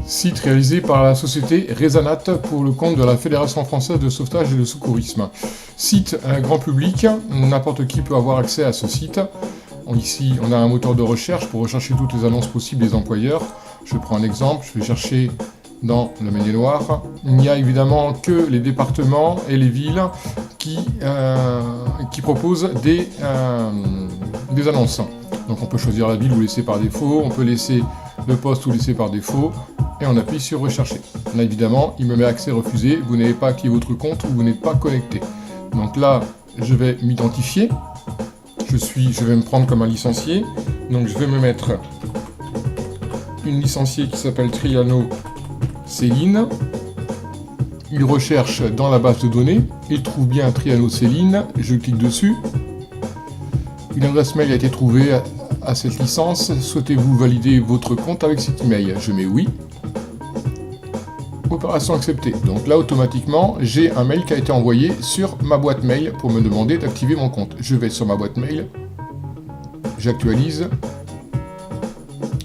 Site réalisé par la société Rezanat pour le compte de la Fédération Française de Sauvetage et de Secourisme. Site grand public, n'importe qui peut avoir accès à ce site. Ici, on a un moteur de recherche pour rechercher toutes les annonces possibles des employeurs. Je prends un exemple, je vais chercher dans le Maine-et-Loire. Il n'y a évidemment que les départements et les villes qui proposent des annonces. Donc on peut choisir la ville ou laisser par défaut, on peut laisser le poste ou laisser par défaut, et on appuie sur rechercher. Là évidemment, il me met accès refusé, vous n'avez pas activé votre compte ou vous n'êtes pas connecté. Donc là, je vais m'identifier. Je vais me prendre comme un licencié, donc je vais me mettre une licenciée qui s'appelle Triano Céline. Il recherche dans la base de données, il trouve bien Triano Céline, je clique dessus. Une adresse mail a été trouvée à cette licence, souhaitez-vous valider votre compte avec cet email? Je mets oui. Opération acceptée. Donc là, automatiquement, j'ai un mail qui a été envoyé sur ma boîte mail pour me demander d'activer mon compte. Je vais sur ma boîte mail, j'actualise,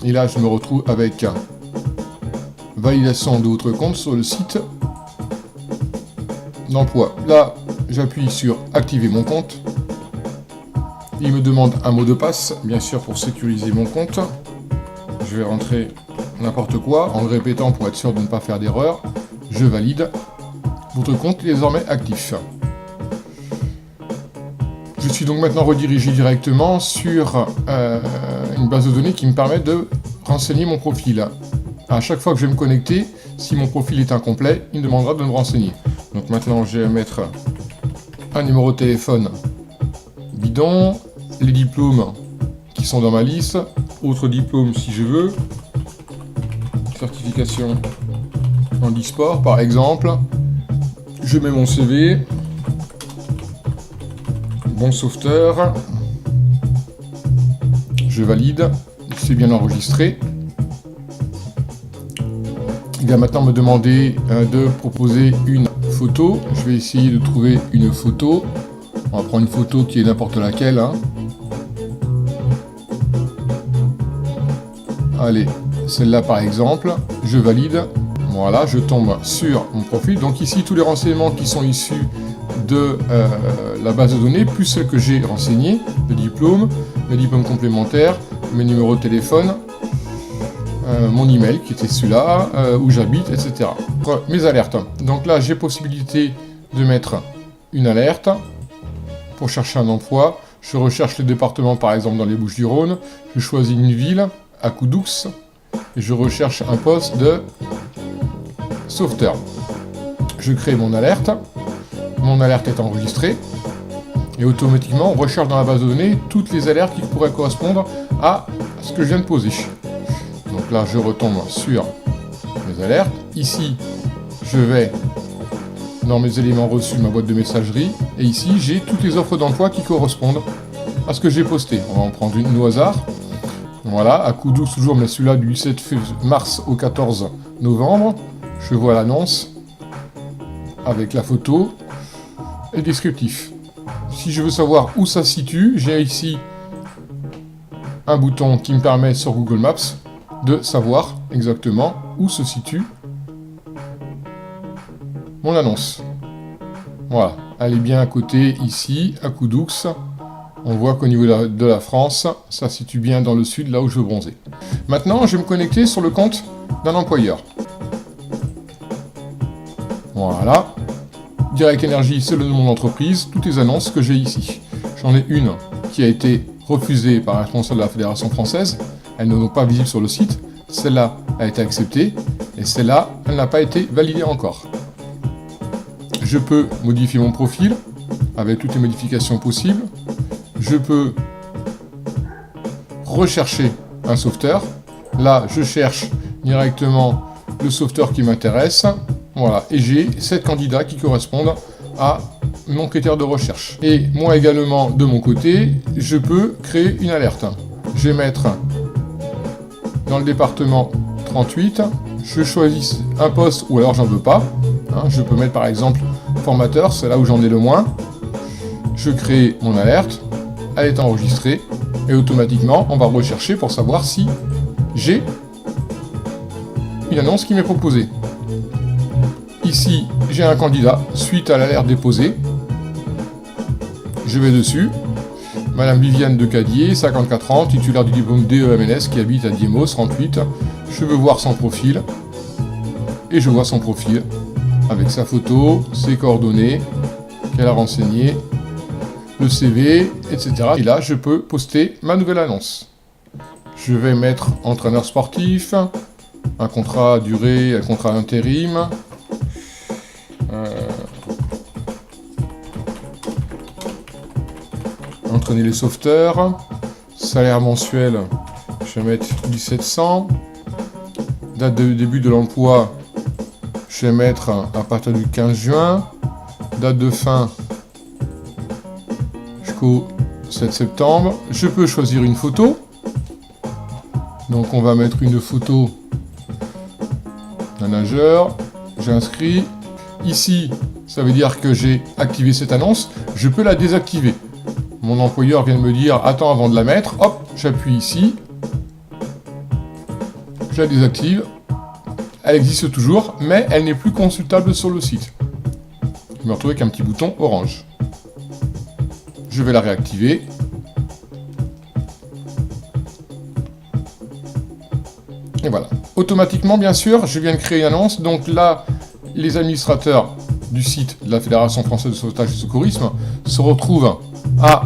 et là, je me retrouve avec validation de votre compte sur le site d'emploi. Là, j'appuie sur activer mon compte. Il me demande un mot de passe, bien sûr, pour sécuriser mon compte. Je vais rentrer n'importe quoi, en le répétant pour être sûr de ne pas faire d'erreur. Je valide. Votre compte est désormais actif. Je suis donc maintenant redirigé directement sur une base de données qui me permet de renseigner mon profil. À chaque fois que je vais me connecter, si mon profil est incomplet, il me demandera de me renseigner. Donc maintenant, je vais mettre un numéro de téléphone bidon, les diplômes qui sont dans ma liste, autres diplômes si je veux, certification en e-sport par exemple, je mets mon CV, bon sauveteur, je valide, c'est bien enregistré. Il va maintenant me demander de proposer une photo, je vais essayer de trouver une photo. On va prendre une photo qui est n'importe laquelle. Allez, celle-là par exemple, je valide. Voilà, je tombe sur mon profil. Donc ici, tous les renseignements qui sont issus de la base de données, plus celles que j'ai renseignées, le diplôme, mes diplômes complémentaires, mes numéros de téléphone, mon email qui était celui-là, où j'habite, etc. Mes alertes. Donc là, j'ai possibilité de mettre une alerte. Pour chercher un emploi, je recherche le département par exemple dans les Bouches-du-Rhône, je choisis une ville, à Coudoux, et je recherche un poste de sauveteur. Je crée mon alerte est enregistrée, et automatiquement on recherche dans la base de données toutes les alertes qui pourraient correspondre à ce que je viens de poser. Donc là je retombe sur mes alertes, ici je vais dans mes éléments reçus de ma boîte de messagerie, et ici j'ai toutes les offres d'emploi qui correspondent à ce que j'ai posté. On va en prendre une au hasard. Voilà, à Coudoux toujours, mais celui-là du 7 mars au 14 novembre. Je vois l'annonce avec la photo et le descriptif. Si je veux savoir où ça se situe, j'ai ici un bouton qui me permet sur Google Maps de savoir exactement où se situe mon annonce. Voilà, elle est bien à côté ici, à Coudoux. On voit qu'au niveau de la France, ça se situe bien dans le sud, là où je veux bronzer. Maintenant, je vais me connecter sur le compte d'un employeur. Voilà. Direct Énergie, c'est le nom de mon entreprise, toutes les annonces que j'ai ici. J'en ai une qui a été refusée par un responsable de la Fédération Française. Elles ne sont pas visibles sur le site. Celle-là a été acceptée, et celle-là, elle n'a pas été validée encore. Je peux modifier mon profil avec toutes les modifications possibles. Je peux rechercher un sauveteur. Là, je cherche directement le sauveteur qui m'intéresse. Voilà, et j'ai 7 candidats qui correspondent à mon critère de recherche. Et moi également, de mon côté, je peux créer une alerte. Je vais mettre dans le département 38, je choisis un poste ou alors j'en veux pas. Je peux mettre par exemple formateur, c'est là où j'en ai le moins. Je crée mon alerte, elle est enregistrée, et automatiquement on va rechercher pour savoir si j'ai une annonce qui m'est proposée. Ici, j'ai un candidat suite à l'alerte déposée. Je vais dessus. Madame Viviane de Cadier, 54 ans, titulaire du diplôme DEMNS, qui habite à Diemos, 38. Je veux voir son profil. Et je vois son profil avec sa photo, ses coordonnées qu'elle a renseignées, le CV, etc. Et là, je peux poster ma nouvelle annonce. Je vais mettre entraîneur sportif, un contrat durée, un contrat intérim. Entraîner les sauveteurs. Salaire mensuel, je vais mettre 1700. Date de début de l'emploi, je vais mettre à partir du 15 juin. Date de fin jusqu'au 7 septembre. Je peux choisir une photo. Donc on va mettre une photo d'un nageur. J'inscris. Ici, ça veut dire que j'ai activé cette annonce. Je peux la désactiver. Mon employeur vient de me dire, attends avant de la mettre. Hop, j'appuie ici. Je la désactive. Elle existe toujours, mais elle n'est plus consultable sur le site. Je me retrouve avec un petit bouton orange. Je vais la réactiver. Et voilà. Automatiquement, bien sûr, je viens de créer une annonce. Donc là, les administrateurs du site de la Fédération Française de Sauvetage et de Secourisme se retrouvent à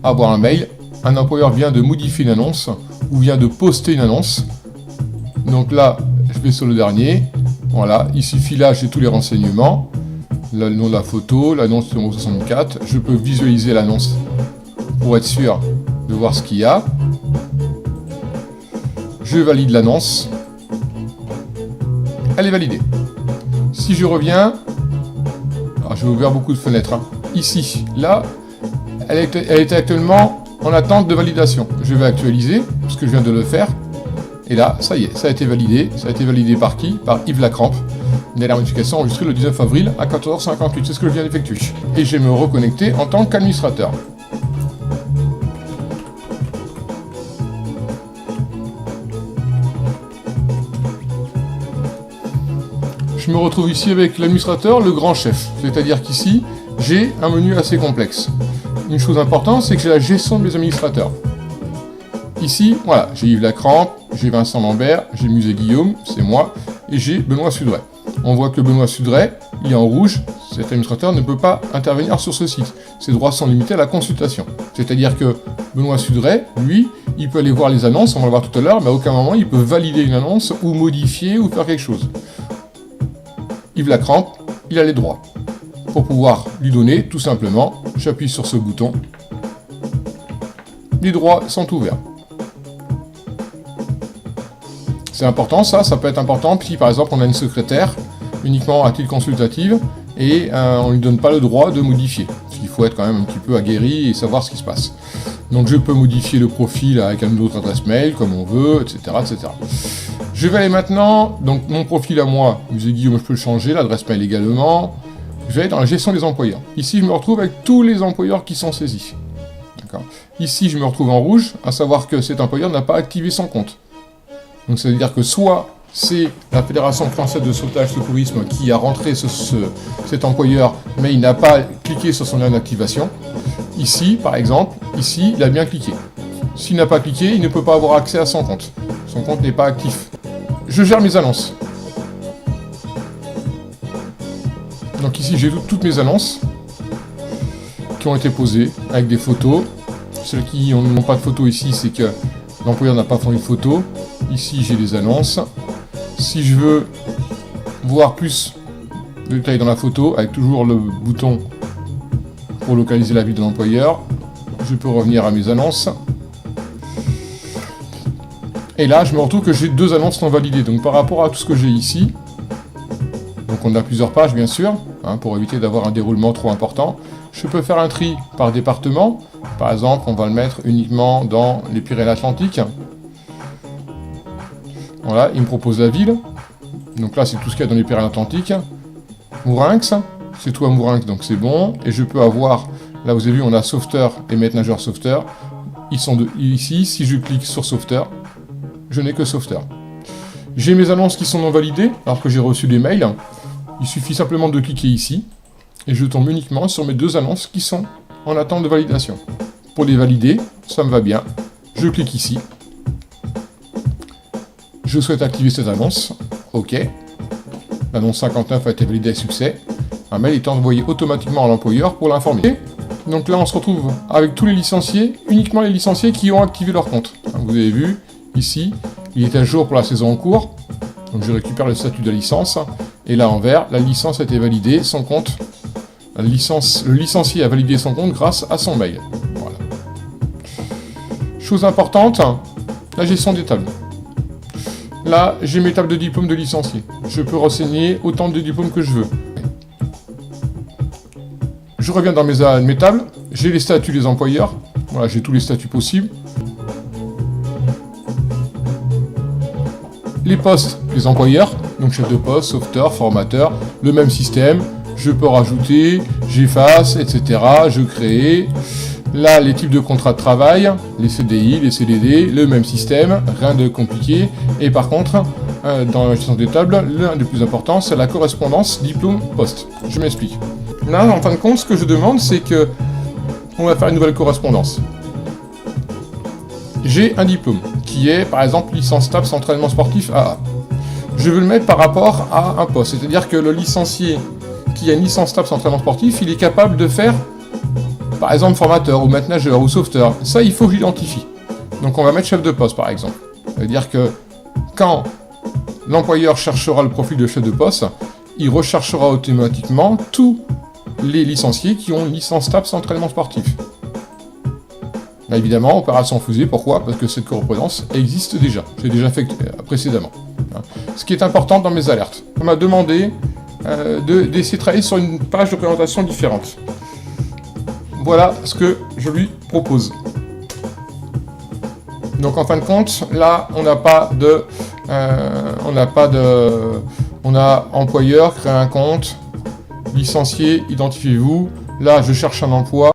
avoir un mail. Un employeur vient de modifier une annonce ou vient de poster une annonce. Donc là, je vais sur le dernier. Voilà, il suffit là, j'ai tous les renseignements. Le nom de la photo, l'annonce numéro 64. Je peux visualiser l'annonce pour être sûr de voir ce qu'il y a. Je valide l'annonce. Elle est validée. Si je reviens, alors je vais ouvrir beaucoup de fenêtres. Ici, là, elle est actuellement en attente de validation. Je vais actualiser, parce que je viens de le faire. Et là, ça y est, ça a été validé. Ça a été validé par qui? Par Yves Lacrampe. Une alerte notification enregistrée le 19 avril à 14h58. C'est ce que je viens d'effectuer. Et je vais me reconnecter en tant qu'administrateur. Je me retrouve ici avec l'administrateur, le grand chef. C'est-à-dire qu'ici, j'ai un menu assez complexe. Une chose importante, c'est que j'ai la gestion de mes administrateurs. Ici, voilà, j'ai Yves Lacrampe, j'ai Vincent Lambert, j'ai Musée Guillaume, c'est moi, et j'ai Benoît Sudray. On voit que Benoît Sudray, il est en rouge, cet administrateur ne peut pas intervenir sur ce site. Ses droits sont limités à la consultation. C'est-à-dire que Benoît Sudray, lui, il peut aller voir les annonces, on va le voir tout à l'heure, mais à aucun moment il peut valider une annonce, ou modifier, ou faire quelque chose. Yves Lacrampe, il a les droits. Pour pouvoir lui donner, tout simplement, j'appuie sur ce bouton. Les droits sont ouverts. C'est important, ça peut être important si par exemple on a une secrétaire uniquement à titre consultatif et on ne lui donne pas le droit de modifier. Il faut être quand même un petit peu aguerri et savoir ce qui se passe. Donc je peux modifier le profil avec une autre adresse mail comme on veut, etc., etc. Je vais aller maintenant, donc mon profil à moi, Musée Guillaume, je peux le changer, l'adresse mail également. Je vais aller dans la gestion des employeurs. Ici, je me retrouve avec tous les employeurs qui sont saisis. Ici, je me retrouve en rouge, à savoir que cet employeur n'a pas activé son compte. Donc ça veut dire que soit c'est la Fédération Française de Sauvetage et Secourisme qui a rentré cet employeur, mais il n'a pas cliqué sur son lien d'activation. Ici, par exemple, ici, il a bien cliqué. S'il n'a pas cliqué, il ne peut pas avoir accès à son compte. Son compte n'est pas actif. Je gère mes annonces. Donc ici, j'ai toutes mes annonces qui ont été posées avec des photos. Celles qui n'ont pas de photo ici, c'est que l'employeur n'a pas fourni de photo. Ici, j'ai des annonces. Si je veux voir plus de détails dans la photo, avec toujours le bouton pour localiser la ville de l'employeur, je peux revenir à mes annonces. Et là, je me retrouve que j'ai 2 annonces non validées. Donc par rapport à tout ce que j'ai ici, donc on a plusieurs pages bien sûr, pour éviter d'avoir un déroulement trop important, je peux faire un tri par département. Par exemple, on va le mettre uniquement dans les Pyrénées-Atlantiques. Voilà, il me propose la ville. Donc là, c'est tout ce qu'il y a dans les Pyrénées-Atlantiques. Mourinx, c'est tout à Mourinx, donc c'est bon. Et je peux avoir, là vous avez vu, on a sauveteur et maître nageur sauveteur. Ils sont ici, si je clique sur sauveteur, je n'ai que sauveteur. J'ai mes annonces qui sont non validées, alors que j'ai reçu des mails. Il suffit simplement de cliquer ici, et je tombe uniquement sur mes 2 annonces qui sont en attente de validation. Pour les valider, ça me va bien. Je clique ici. Je souhaite activer cette annonce. OK. L'annonce 59 a été validée avec succès. Un mail est envoyé automatiquement à l'employeur pour l'informer. Donc là, on se retrouve avec tous les licenciés, uniquement les licenciés qui ont activé leur compte. Vous avez vu, ici, il est à jour pour la saison en cours. Donc je récupère le statut de la licence. Et là, en vert, la licence a été validée, son compte. Le licencié a validé son compte grâce à son mail. Voilà. Chose importante, la gestion des tables. Là, j'ai mes tables de diplôme de licencié. Je peux renseigner autant de diplômes que je veux. Je reviens dans mes tables, j'ai les statuts des employeurs. Voilà, j'ai tous les statuts possibles. Les postes des employeurs, donc chef de poste, sauveteur, formateur, le même système. Je peux rajouter, j'efface, etc. Je crée. Là, les types de contrats de travail, les CDI, les CDD, le même système, rien de compliqué. Et par contre, dans la gestion des tables, l'un des plus importants, c'est la correspondance diplôme-poste. Je m'explique. Là, en fin de compte, ce que je demande, c'est que on va faire une nouvelle correspondance. J'ai un diplôme qui est, par exemple, licence TAPS entraînement sportif AA. Je veux le mettre par rapport à un poste. C'est-à-dire que le licencié qui a une licence TAPS entraînement sportif, il est capable de faire, par exemple, formateur ou maître nageur ou sauveteur. Ça, il faut que j'identifie. Donc, on va mettre chef de poste, par exemple. C'est-à-dire que quand l'employeur cherchera le profil de chef de poste, il recherchera automatiquement tous les licenciés qui ont une licence TAPS entraînement sportif. Là, évidemment, opération fusée, pourquoi? Parce que cette correspondance existe déjà. J'ai déjà fait précédemment. Ce qui est important dans mes alertes. On m'a demandé d'essayer de travailler sur une page de présentation différente. Voilà ce que je lui propose. Donc en fin de compte, là, on a employeur, créer un compte, licencié, identifiez-vous. Là, je cherche un emploi.